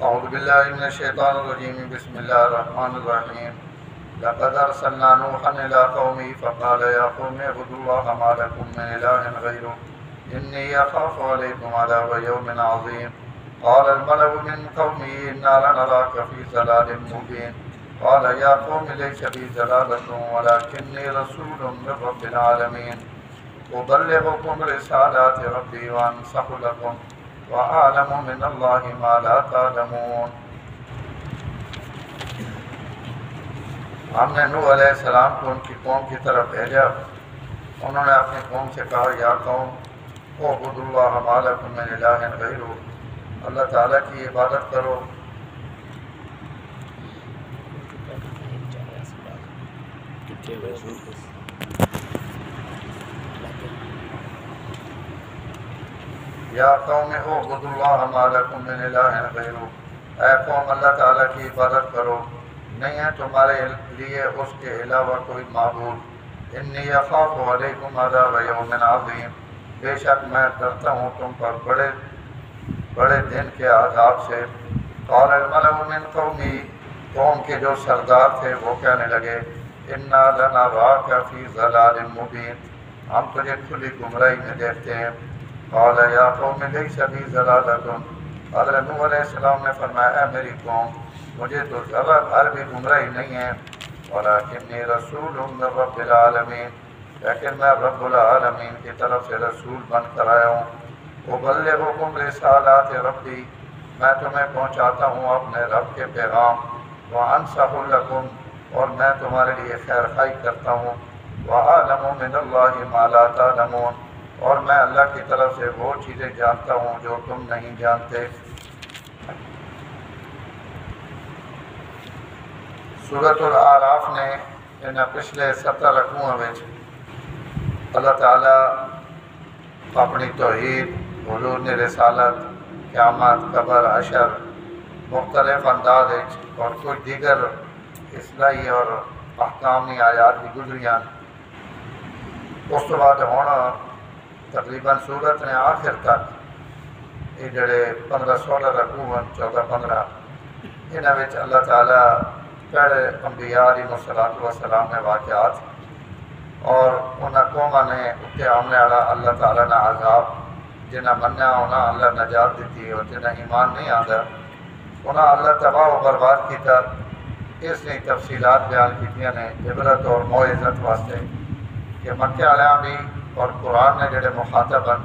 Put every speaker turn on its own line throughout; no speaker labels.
اعوذ باللہ من الشیطان الرجیم بسم اللہ الرحمن الرحیم لقد ارسلنا نوحا الى قومه فقال يا قوم اعبدوا الله ما لكم من اله غيره اني اخاف عليكم عذاب يوم عظيم قال الملأ من قومه انا لنراك في ضلال مبين قال يا قوم ليس بي ضلالة ولكني رسول من رب العالمين أبلغكم رسالات ربي وأنصح لكم وأعلم من الله ما لا تعلمون۔ ہم نے نوح علیہ السلام کو ان کی قوم کی طرف بھیجا۔ انہوں نے اپنی قوم سے کہا یا قوم اعبدوا اللہ ما لکم من الہ غیرہ، اللہ تعالیٰ کی عبادت کرو۔ یا قوم اعبدوا اللہ ما لکم من الہ غیرہ، اے قوم اللہ تعالیٰ کی عبادت کرو، نہیں ہے تمہارے لیے اس کے علاوہ کوئی معبود۔ انی اخاف علیکم عذاب یوم عظیم، بے شک میں ڈرتا ہوں تم پر بڑے دن کے عذاب سے۔ قال الملأ من قومی، قوم کے جو سردار تھے وہ کہنے لگے انا لنراک فی ضلال مبین، ہم تجھے کھلی گمراہی میں دیکھتے ہیں۔ قال یا قوم لیس بی ضلالۃ، حضرت نوح علیہ السلام نے فرمایا اے میری قوم، مجھے تو ذرا بھر بھی گمراہی نہیں ہے، ولکنی رسول من رب العالمین، لیکن میں رب العالمین کی طرف سے رسول بن کر آیا ہوں۔ ابلغکم رسالات ربی، میں تمہیں پہنچاتا ہوں اپنے رب کے پیغام۔ وانصح لکم، اور میں تمہارے لیے خیر خواہی کرتا ہوں۔ وأعلم من اللہ ما لا تعلمون، اور میں اللہ کی طرف سے وہ چیزیں جانتا ہوں جو تم نہیں جانتے۔ سورۃ الاعراف نے ان پچھلے 17 رکوعوں میں اللہ تعالیٰ اپنی توحید، حضور رسالت، قیامت، قبر، حشر، مختلف انداز اور کچھ دیگر اصلاحی اور احکامی آیات بھی گزریاں۔ اس کے بعد ہونا تقریباً سورت نے آخر تک یہ جڑے 15-16 رکوع 14-15 انہاں وچ اللہ تعالیٰ پہلے انبیاء علیہ السلام نے واقعات اور انہاں قوماں نے اتنے آمنے والا اللہ تعالیٰ نے عذاب، جنہیں منیا انہاں اللہ نجات دیتی اور جنہیں ایمان نہیں آتا انہاں اللہ تباہ و برباد کیتا۔ اس نے تفصیلات بیان کیتیاں نے عبرت اور موعظت واسطے کہ مکے والیاں بھی اور قرآن نے جڑے مخاطب ہیں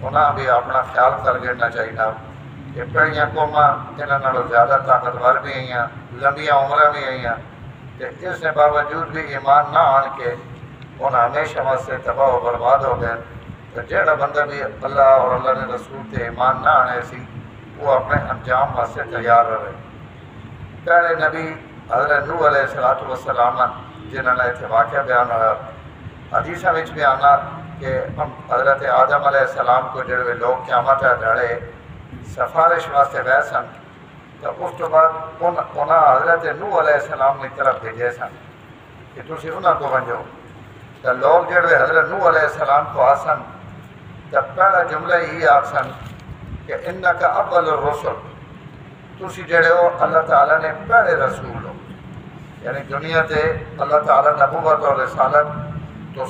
انہاں بھی اپنا خیال کر گڑنا چاہیے کہ پہلیاں قوماں انہاں نالوں زیادہ طاقتور بھی آئیاں، لمبیاں عمریں بھی آئیاں، کہ اس نے باوجود بھی ایمان نہ آن کے انہاں ہمیشہ واسطے تباہ و برباد ہو گئے۔ تو جڑا بندہ بھی اللہ اور اللہ نے رسول تے ایمان نہ آنے سی وہ اپنے انجام واسطے تیار رہے۔ پہلے نبی حضرت نوح علیہ السلام جنہوں نے اتنے واقعہ بیان ہوا، حدیثاں وچ بھی آنا کہ حضرت آدم علیہ السلام کو جڑے لوگ قیامت ڈڑے سفارش واسطے گئے سن، تو اس تو بعد انہاں حضرت نوح علیہ السلام کی طرف بھیجے سن کہ تسی انہاں کو ونجو۔ تو لوگ جڑے حضرت نوح علیہ السلام کو آسن تو پہلا جملہ یہی آسن کہ انک اول الرسل، تسی جڑے ہو اللہ تعالیٰ نے پہلے رسول ہو، یعنی دنیا تے اللہ تعالیٰ نبوت اور رسالت تو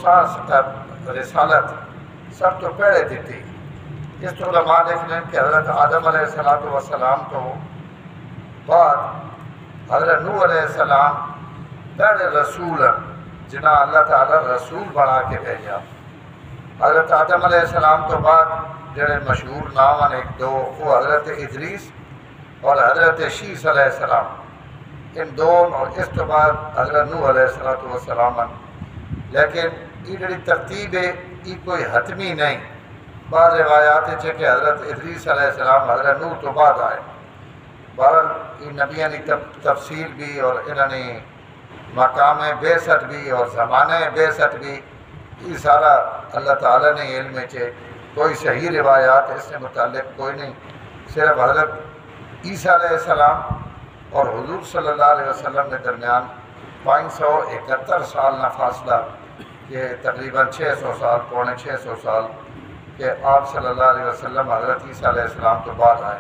رسالت سب تو پہلے دیتی۔ اس تو علماء لکھتے ہیں کہ حضرت آدم علیہ السلام تو بعد حضرت نوح علیہ السلام پہلے رسول ہیں جنہاں اللہ تعالیٰ رسول بنا کے بھیجا۔ حضرت آدم علیہ السلام تو بعد جڑے مشہور نام ہیں ایک دو وہ حضرت ادریس اور حضرت شیس علیہ السلام، ان دونوں اور اس تو بعد حضرت نوح علیہ السلام ہیں۔ لیکن یہ جڑی ترتیب ہے یہ کوئی حتمی نہیں، بعض روایات ہے کہ حضرت ادریس علیہ السلام حضرت نوح تو بعد آئے۔ بہرحال یہ نبیوں کی تفصیل بھی اور انہوں نے مقام بعثت بھی اور زمانے بعثت بھی یہ سارا اللہ تعالیٰ نے علم ہے، کوئی صحیح روایات اس سے متعلق کوئی نہیں، صرف حضرت عیسیٰ علیہ السلام اور حضور صلی اللہ علیہ وسلم کے درمیان 571 سال نہ فاصلہ، یہ تقریباً 600 سال، پونے 600 سال کہ آپ صلی اللہ علیہ وسلم حضرت عیسیٰ علیہ السلام تو بعد آئے۔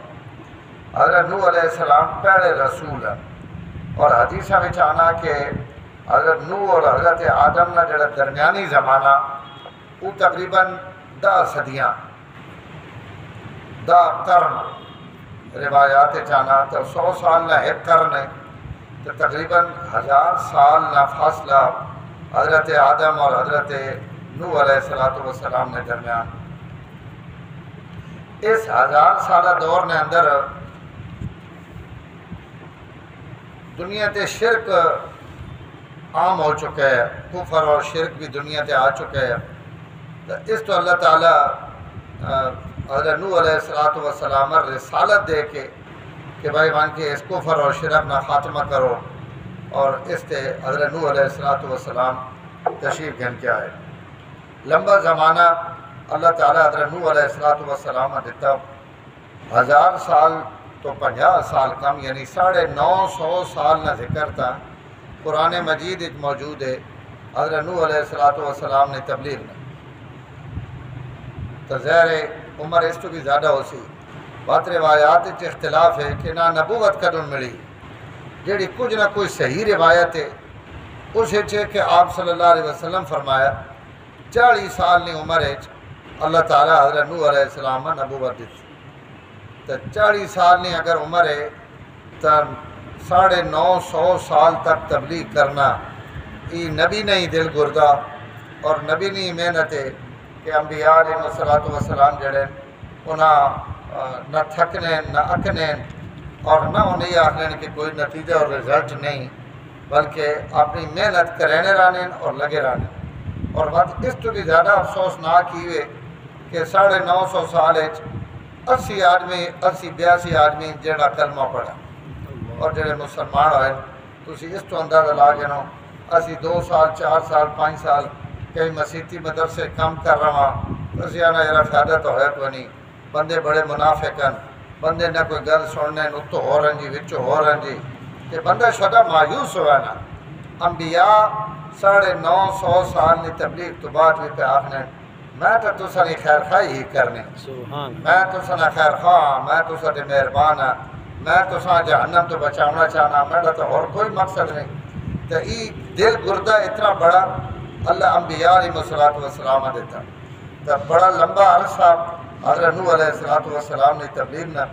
حضرت نوح علیہ السلام پہلے رسول ہیں، اور حدیثہ میں آنا کہ حضرت نوح اور حضرت آدم کا جڑا درمیانی زمانہ وہ تقریباً 10 صدیاں 10 قرن روایات چانا تو 100 سال نہ ایک قرن ہے، تو تقریباً 1000 سال نہ فاصلہ حضرت آدم اور حضرت نوح علیہ السلام نے درمیان۔ اس 1000 سالہ دور نے اندر دنیا تے شرک عام ہو چکا ہے، کفر اور شرک بھی دنیا تے آ چکا ہے، تو اس تو اللہ تعالیٰ حضرت نوح علیہ السلام رسالت دے کے کہ بھائی مان کے اس کفر اور شرک نہ خاتمہ کرو، اور اس تے حضرت نوح علیہ السلام تشریف گھن کے آئے۔ لمبا زمانہ اللہ تعالیٰ حضرت نوح علیہ السلام دیتا، 1000 سال تو 50 سال کم، یعنی 950 سال نہ ذکر تھا قرآن مجید ایک موجود ہے۔ حضرت نوح علیہ السلام نے تبلیغ میں تو ظاہر عمر اس تو بھی زیادہ ہو سی، بات روایات اختلاف ہے کہ نہ نبوت کدوں ملی، جیڑی کچھ نہ کوئی صحیح روایت ہے اس کہ آپ صلی اللہ علیہ وسلم فرمایا 40 سال نے عمر ہے اللہ تعالیٰ حضرت نوح علیہ السلام نبوت دیتی، تو 40 سال نے اگر عمر ہے تو 950 سال تک تبلیغ کرنا، یہ نبی نہیں دل گردہ اور نبی نہیں محنت ہے کہ انبیاء علیہ السلام جڑے انہاں نہ تھکنے نہ اکنے اور نہ انہیں آخنے کہ کوئی نتیجہ اور رزلٹ نہیں، بلکہ اپنی محنت کرنے رہنے اور لگے رہنے۔ اور بات اس تو بھی زیادہ افسوسناک ہی ہوئے کہ 950 سال 80 آدمی 82 آدمی جڑا کلمہ پڑھا اور جڑے مسلمان ہوئے، تو اس تو اندازہ لا کے نو اسی 2 سال 4 سال 5 سال کئی مسیحی مدرسے کم کر رہا، اسی آنا یہ فائدہ تو ہے کوئی نہیں، بندے بڑے منافق ہیں، بندے نہ کوئی گل سننے اتو ہو رہن جی وچو ہو رہن جی، کہ بندہ شدہ مایوس ہوا نا۔ انبیاء 950 سال نے تبلیغ تو بعد بھی پہ آخنے میں تو تسا نہیں خیر خواہی ہی کرنے، میں تسا نہ خیر خواہ، میں تسا دے مہربان ہاں، میں تسا جہنم تو بچاؤنا چاہنا، میرا تو اور کوئی مقصد نہیں۔ تو یہ دل گردہ اتنا بڑا اللہ انبیاء علیہ السلام دیتا، تو بڑا لمبا عرصہ حضرت نوح علیہ السلام نے تبلیغ نہ،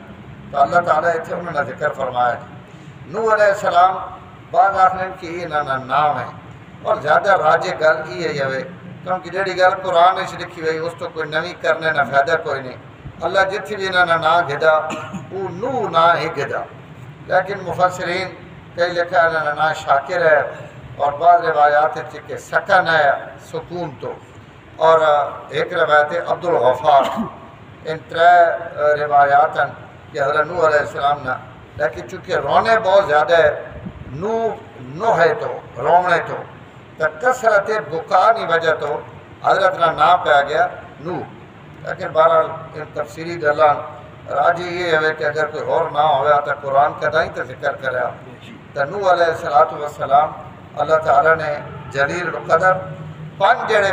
تو اللہ تعالیٰ اتنے انہوں نے ذکر فرمایا جی نوح علیہ السلام بعض آخر کی یہ نام ہے، اور زیادہ راج گل یہ ہے کیونکہ جیڑی گل قرآن لکھی ہوئی اس تو کوئی نوی کرنے نہ فائدہ کوئی نہیں، اللہ جتھی بھی انہوں نے نا گھدا وہ نوح نہ ہی گھدا، لیکن مفسرین کئی لکھا انہوں نے نا شاکر ہے، اور بعض روایات کہ سکن ہے سکون تو، اور ایک روایت عبد الغفار، ان 3 روایات ہیں کہ حضرت نوح علیہ السلام نے، لیکن چونکہ رونے بہت زیادہ ہے نوح ہے تو رونے تو کثرت بکانی وجہ تو حضرت کا نام پہ آ گیا نوح، لیکن بہرحال ان تفصیلی گلان راجی یہ ہے کہ اگر کوئی اور نہ ہوا تو قرآن کا ہی تو ذکر کرا، تو نوح علیہ السلام اللہ تعالیٰ نے جلیل القدر 5 جڑے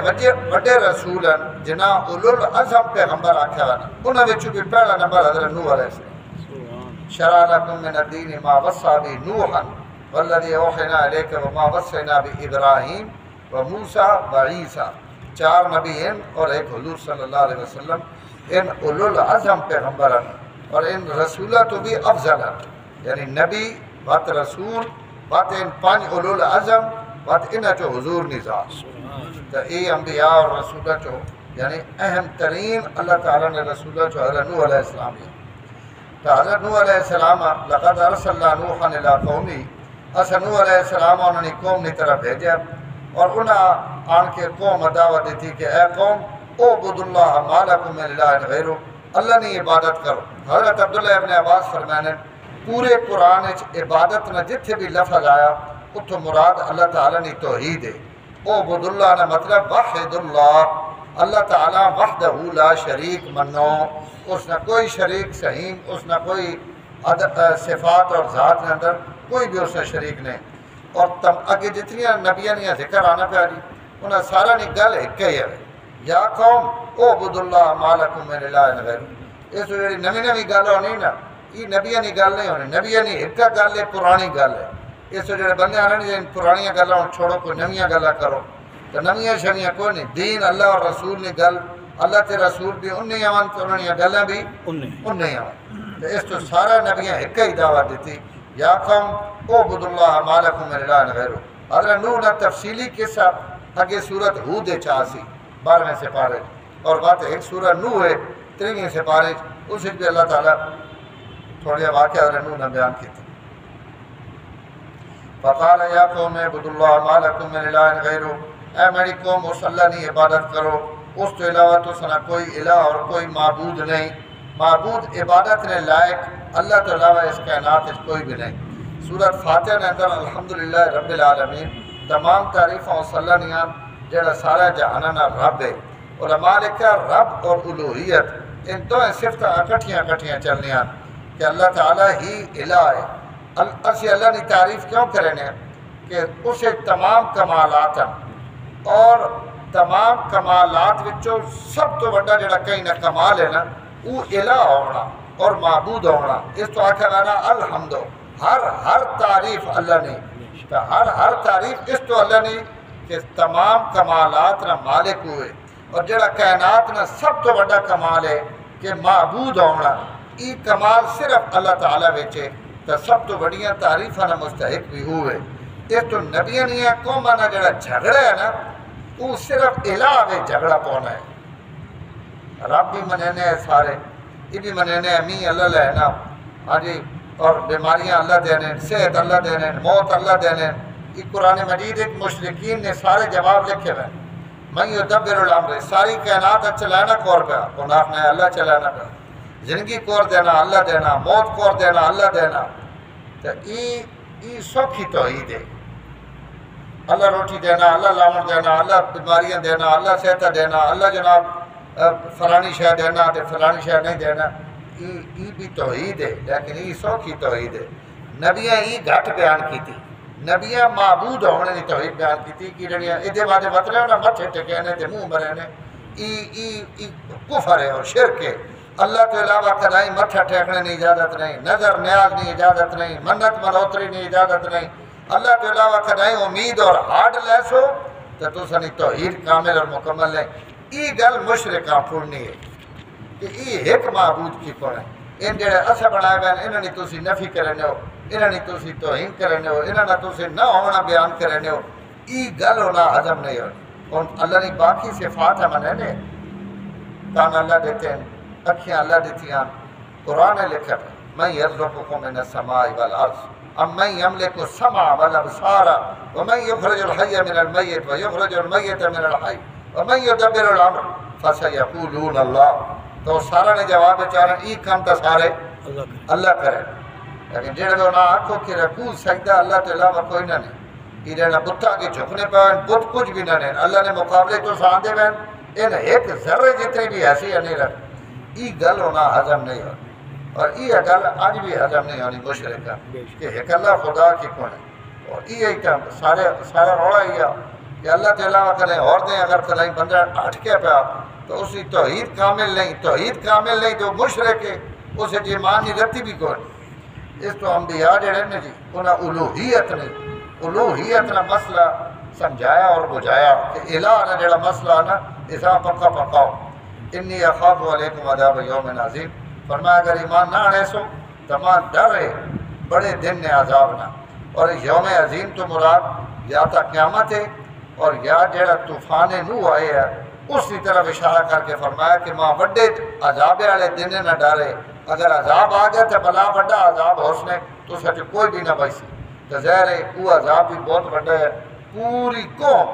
وڈے رسول ہیں جنہاں اولوالعزم پیغمبر آکھا ہے، انہاں وچوں بھی پہلا نمبر حضرت نوح علیہ السلام۔ شرع لکم من الدین ما وصى به نوحا والذی اوحینا الیک وما وصینا بابراہیم وموسیٰ وعیسیٰ، 4 نبی ہیں اور ایک حضور صلی اللہ علیہ وسلم، ان اولوالعزم پیغمبر ہیں اور ان رسولہ تو بھی افضل ہیں، یعنی نبی بات رسول بات ان 5 اولوالعزم بات انہاں چو حضور نظام، تو یہ انبیاء اور رسولہ چو یعنی اہم ترین اللہ تعالیٰ نے رسولہ چو حضرت نوح علیہ السلام ہے۔ تو حضرت نوح علیہ السلام لقد ارسلنا نوحا الی قومی، اسا نوح علیہ السلام انہوں نے قوم نے طرف بھیجا اور انہاں آن کے قوم دعوت دیتی کہ اے قوم اعبدوا اللہ ما لکم من الہ غیرہ، اللہ نے عبادت کرو۔ حضرت عبداللہ ابن عباس فرمانے پورے قرآن عبادت نہ جتھے بھی لفظ آیا اتھو مراد اللہ تعالیٰ نے توحید ہے، اعبد اللہ نے مطلب وحد اللہ، اللہ تعالیٰ وحدہ لا شریک منو، اس نہ کوئی شریک سہیم، اس نہ کوئی صفات اور ذات کے اندر کوئی بھی اس نے شریک نہیں۔ اور تم اگے جتنی نبیاں نے ذکر آنا پیاری انہیں سارا نے گل ایک ہی ہے، یا قوم اعبدوا اللہ ما لکم من الہ غیرہ، اس جڑی نوی گل ہونی نا یہ نبیاں کی گل نہیں ہونی، نبیاں کی ایک گل ہے، پرانی گل ہے۔ اس جڑے بندے آنے جی پرانی گلاں ہوں چھوڑو، کوئی نویاں گلاں کرو، تو نویاں شویاں کوئی نہیں۔ دین اللہ اور رسول نے گل، اللہ تے رسول بھی انہیں آن تو انہوں نے گلاں بھی انہیں آن۔ تو اس تو سارا نبیاں ایک ہی دعوت دیتی، یا قوم اعبدوا اللہ ما لکم من الہ غیرہ۔ حضرت نوح نے تفصیلی قصہ اگے سورت ہود چاسی 12ویں سپارے، اور بات ایک سورت نوح ہے 23ویں سپارے، اس بھی اللہ تعالیٰ تھوڑے واقعہ حضرت نوح نے بیان کی تھی۔ فقال یا قوم اعبدوا اللہ ما لکم من الہ غیرہ، اے میری قوم اس اللہ کی عبادت کرو، اس تو علاوہ تو سنا کوئی الہ اور کوئی معبود نہیں، معبود عبادت نے لائق اللہ تو علاوہ اس کائنات اس کوئی بھی نہیں۔ سورت فاتحہ نے اندر الحمدللہ رب العالمین تمام تعریفوں اس اللہ نیاں جڑا سارا جہانہ رب ہے۔ علماء لکھا رب اور الوہیت ان دو صفتیں اکٹھیاں چلنیاں کہ اللہ تعالیٰ ہی الہ ہے۔ اسی اللہ نے تعریف کیوں کرنے کہ اسے تمام کمالات ہیں، اور تمام کمالات وچوں سب تو بڑا جڑا کہیں نہ کمال ہے نا وہ الہ ہونا اور معبود ہونا۔ اس تو آکھا گانا الحمد، ہر تعریف اللہ نے، ہر تعریف اس تو اللہ نے کہ تمام کمالات نہ مالک ہوئے، اور جڑا کائنات نہ سب تو بڑا کمال ہے کہ معبود ہونا، یہ کمال صرف اللہ تعالیٰ ویچے تو سب تو بڑیاں تعریفاں نہ مستحق بھی ہوئے۔ اس تو نبیاں نہیں ہے قوماں نہ جڑا جھگڑا ہے نا وہ صرف الہ میں جھگڑا پونا ہے۔ رب بھی منینے ہیں سارے، یہ بھی منینے ہیں امی اللہ لہنا، ہاں جی، اور بیماریاں اللہ دینے، صحت اللہ دینے، موت اللہ دینے۔ یہ قرآن مجید ایک مشرکین نے سارے جواب لکھے ہوئے، من یدبر الامر، ساری کائنات چلانا کور پہ، گناہ نے اللہ چلانا پہ، زندگی کور دینا اللہ دینا، موت کور دینا اللہ دینا۔ تو یہ سوکھی توحید ہے، اللہ روٹی دینا، اللہ لاؤن دینا، اللہ بیماریاں دینا، اللہ صحت دینا، اللہ جناب فلانی شے دینا تے فلانی شے نہیں دینا، یہ بھی توحید ہے، لیکن یہ سوکھی توحید ہے۔ نبیاں یہ گھٹ بیان کی تھی، نبیاں معبود ہونے کی توحید بیان کی تھی کہ جڑیاں ادھے بعد مطلب ہونا متھے ٹکینے تے منہ مرنے، یہ کفر ہے اور شرک ہے۔ اللہ تو علاوہ کدائی متھا ٹیکنے کی اجازت نہیں، نظر نیاز کی اجازت نہیں، منت ملوتری کی اجازت نہیں، اللہ کے علاوہ کدائی امید اور ہارڈ لیس ہو تو سنی توحید کامل اور مکمل ہے۔ یہ گل مشرکاں پھڑنی ہے کہ یہ ایک معبود کی کون ہے، ان جڑے اسا بنائے ہوئے انہوں نے تسی نفی کرنے ہو، انہوں نے تسی توہین کرنے ہو، انہوں نے تسی نہ ہونا بیان کرنے ہو، یہ گل ہونا ہضم نہیں ہو۔ اور اللہ نے باقی صفات مننے، کان اللہ دیتے ہیں، اکھیاں اللہ دیتی ہیں، قرآن نے لکھا ہے من یرزقکم من السماء والارض ام من یملک السمع والابصار ومن یخرج الحی من المیت ویخرج المیت من الحی ومن یدبر الامر فسیقولون اللہ۔ تو سارا نے جواب چاہنا ای کام تا سارے اللہ کرے، لیکن جڑے تو نہ آنکھوں کی رکوع سجدہ اللہ کے علاوہ کوئی نہ نہیں، یہ رہنا بتہ کے جھکنے پہ بت کچھ بھی نہ نہیں، اللہ نے مقابلے تو ساندے میں ان ایک ذرے جتنے بھی حیثیت نہیں رکھ، یہ گل ہونا ہضم نہیں ہو، اور یہ گل آج بھی ہضم نہیں ہونی مشرکہ کہ ایک اللہ خدا کی کون ہے۔ اور یہ سارا روڑا ہی ہے کہ اللہ کے علاوہ کریں اور دیں، اگر کہیں بندہ ہٹ کے پہ تو اسی توحید کامل نہیں، توحید کامل نہیں تو مشرک ہے، اسے جی مانی رتی بھی کون۔ اس تو انبیاء جڑے نے جی انہیں الوہیت نہیں، الوہیت نے مسئلہ سمجھایا اور بجھایا کہ الہ نے جڑا مسئلہ نا اسا پکا پکاؤ، انی اخاف علیکم عذاب یوم عظیم، فرمایا اگر ایمان نہ آنے سو تمام ڈر ہے بڑے دن نے عذاب نہ۔ اور یوم عظیم تو مراد یا تا قیامت ہے اور یا جڑا طوفان نوح آئے ہے اس کی طرف اشارہ کر کے فرمایا کہ ماں وڈے عذاب والے دن نہ ڈرے، اگر عذاب آ گیا تو بلا وڈا عذاب ہو اس نے تو سچ کوئی بھی نہ بچ سی۔ تو ظاہر ہے وہ عذاب بھی بہت بڑا ہے۔ پوری قوم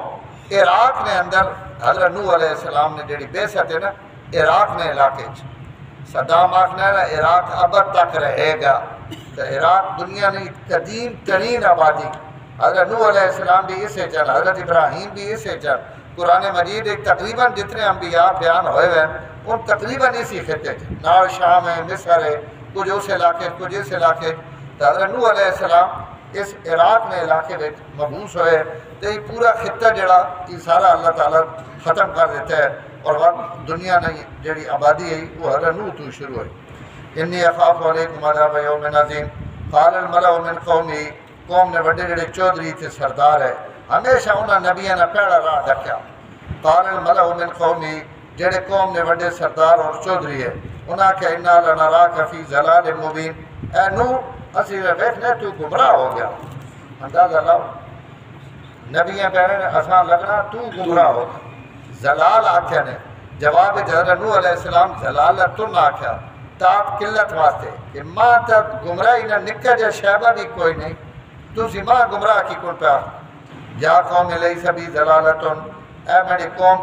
عراق نے اندر حضرت نوح علیہ السلام نے جڑی بیست ہے نا عراق نے علاقے صدام آخنا ہے نا عراق ابد تک رہے گا، تو عراق دنیا نے قدیم ترین آبادی، حضرت نوح علیہ السلام بھی اسے چل، حضرت ابراہیم بھی اسے چل، قرآن مجید ایک تقریباً جتنے انبیاء بیان ہوئے ہیں ان تقریباً اسی خطے تھے، نال شام ہے، مصر ہے، کچھ اس علاقے کچھ اس علاقے۔ تو حضرت نوح علیہ السلام اس عراق نے علاقے میں مبعوث ہوئے تو یہ پورا خطہ جڑا یہ سارا اللہ تعالیٰ ختم کر دیتا ہے، اور دنیا نے جڑی آبادی ہے وہ حضرت نوح تو شروع ہوئی۔ انی اخاف علیکم عذاب یوم عظیم قال الملأ من قومی قوم نے بڑے جڑے چودھری تھے سردار ہے ہمیشہ انہاں نبیاں نے پیڑا راہ ڈکیا قال الملأ من قومی جڑے قوم نے بڑے سردار اور چودھری ہے انہاں کہ انا لنراک فی ضلال مبین اے نو اسی ویکھنے تو گمراہ ہو گیا اندازہ لاؤ نبیاں کہہ رہے ہیں اساں لگنا تو گمراہ ہو گیا زلال آکھیا نے جواب حضرت نوح علیہ السلام زلالتن آکھیا تاپ قلت واسطے کہ ماں تک گمراہی نہ نکا جا شہبہ بھی کوئی نہیں تو سی ماں گمراہ کی کن پہ یا قوم لیس بی ضلالتن اے میری قوم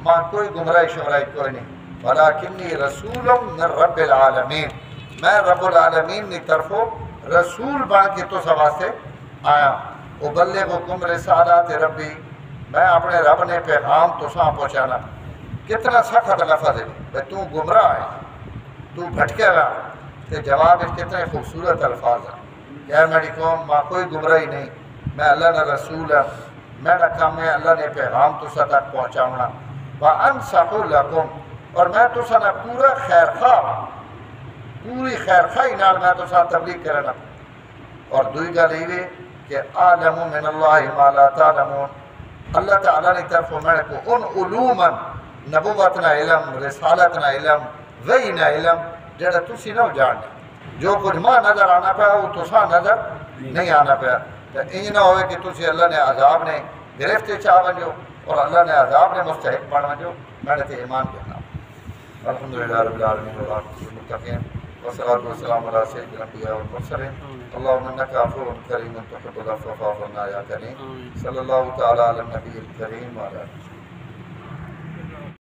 ماں کوئی گمراہی شمراہی کوئی نہیں ولیکنی رسول من رب العالمین میں رب العالمین کی طرفوں رسول بن کے تو واسطے آیا ابلغکم رسالات ربی میں اپنے رب نے پیغام تو ساں پہنچانا کتنا سخت لفظ ہے بھئی تو گمراہ ہے تو بھٹکے گا کہ جواب اس کتنے خوبصورت الفاظ ہیں کہ میری قوم ماں کوئی گمراہی نہیں میں اللہ نے رسول ہے میرا کام ہے اللہ نے پیغام تو سا تک پہنچاؤنا وَأَنْصَحُ لَكُمْ اور میں تو سا پورا خیر خواہ پوری خیر خواہی نال میں تو سا تبلیغ کرنا اور دوئی گل یہ کہ عالم من اللہ ما لا تعلمون اللہ تعالیٰ نے طرف میں کو ان علوما نبوتنا علم رسالتنا علم وحینا علم جڑا تسی نہ جانتے جو کچھ ماں نظر آنا پیا وہ تو سا نظر نہیں آنا پیا تو یہ نہ ہوئے کہ تسی اللہ نے عذاب نے گرفت چاہ ونجو اور اللہ نے عذاب نے مستحق بن ونجو میں نے ایمان کہنا الحمدللہ رب العالمین والعاقبۃ للمتقین والصلاۃ والسلام علی سید الانبیاء والمرسلین اللهم انك عفو کریم تحب العفو فاعف عنا یا کریم صلی اللہ تعالی علی النبی الکریم وعلی